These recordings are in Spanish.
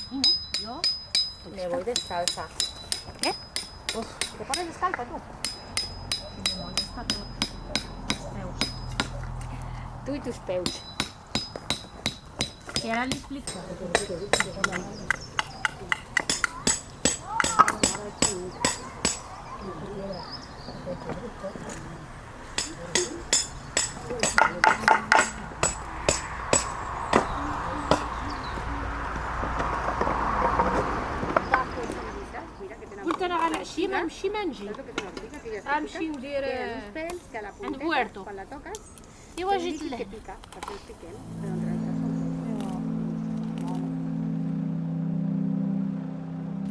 Yo Me voy descalza. ¿Qué? Uf, ¿te pones descalza tú? me molesta tot. Els peus. Tu i tus peus. I ara li explico. قلت انا غنمشي ما نمشي ما نجي غنمشي ندير البويرتو ايوا جيت لهنا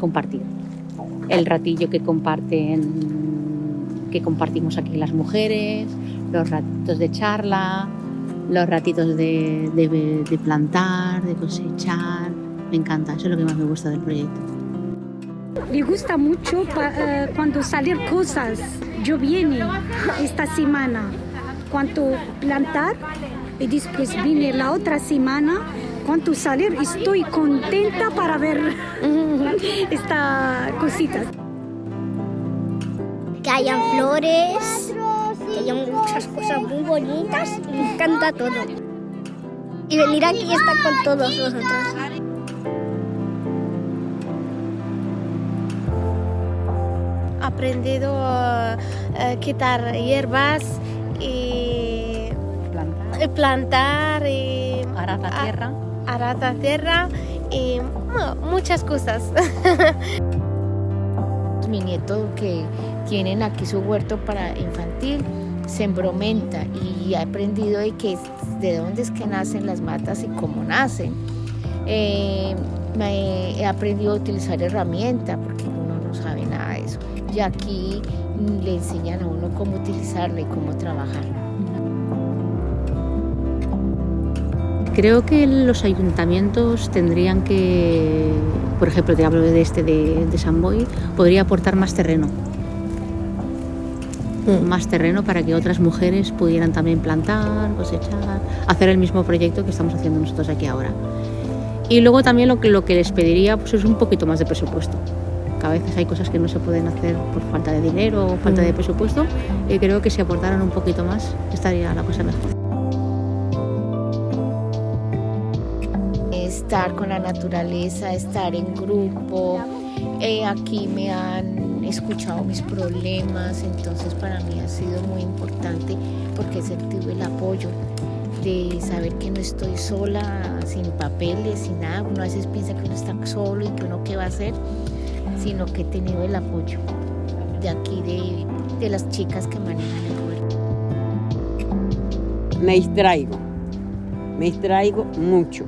Compartir. El ratillo que compartimos aquí las mujeres, los ratitos de charla, los ratitos de plantar, de cosechar. Me encanta, eso es lo que más me gusta del proyecto. Me gusta mucho cuando salir cosas. Yo viene esta semana cuando plantar y después viene la otra semana cuando salir. Estoy contenta para ver estas cositas. Que hayan flores, que hayan muchas cosas muy bonitas. Me encanta todo. Y venir aquí y estar con todos vosotros. Aprendido a quitar hierbas y plantar y Arar la tierra. arar la tierra y muchas cosas. Mi nieto que tienen aquí su huerto para infantil sembró menta y he aprendido de dónde es que nacen las matas y cómo nacen. He aprendido a utilizar herramientas porque uno no sabe nada de eso. Y aquí le enseñan a uno cómo utilizarla y cómo trabajarla. Creo que los ayuntamientos tendrían que, por ejemplo, te hablo de Sant Boi, podría aportar más terreno. Más terreno para que otras mujeres pudieran también plantar, cosechar, hacer el mismo proyecto que estamos haciendo nosotros aquí ahora. Y luego también lo que les pediría pues, es un poquito más de presupuesto. Que a veces hay cosas que no se pueden hacer por falta de dinero o falta de presupuesto, y creo que si aportaran un poquito más estaría la cosa mejor. Estar con la naturaleza, estar en grupo. Aquí me han escuchado mis problemas, entonces para mí ha sido muy importante porque he sentido el apoyo de saber que no estoy sola, sin papeles, sin nada. Uno a veces piensa que uno está solo y que uno qué va a hacer, sino que he tenido el apoyo de aquí, de las chicas que manejan el huerto. Me distraigo mucho.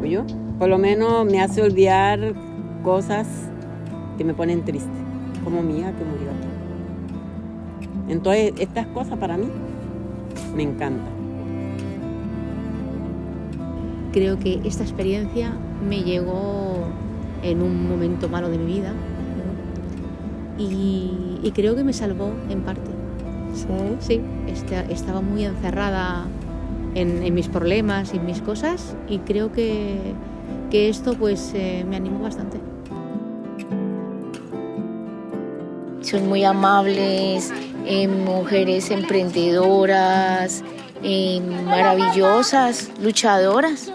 ¿Oyó? Por lo menos me hace olvidar cosas que me ponen triste, como mi hija que murió aquí. Entonces, estas cosas para mí me encantan. Creo que esta experiencia me llegó en un momento malo de mi vida, ¿no? y creo que me salvó en parte. Sí, estaba muy encerrada en mis problemas y en mis cosas, y creo que esto pues me animó bastante. Son muy amables, mujeres emprendedoras, maravillosas, luchadoras.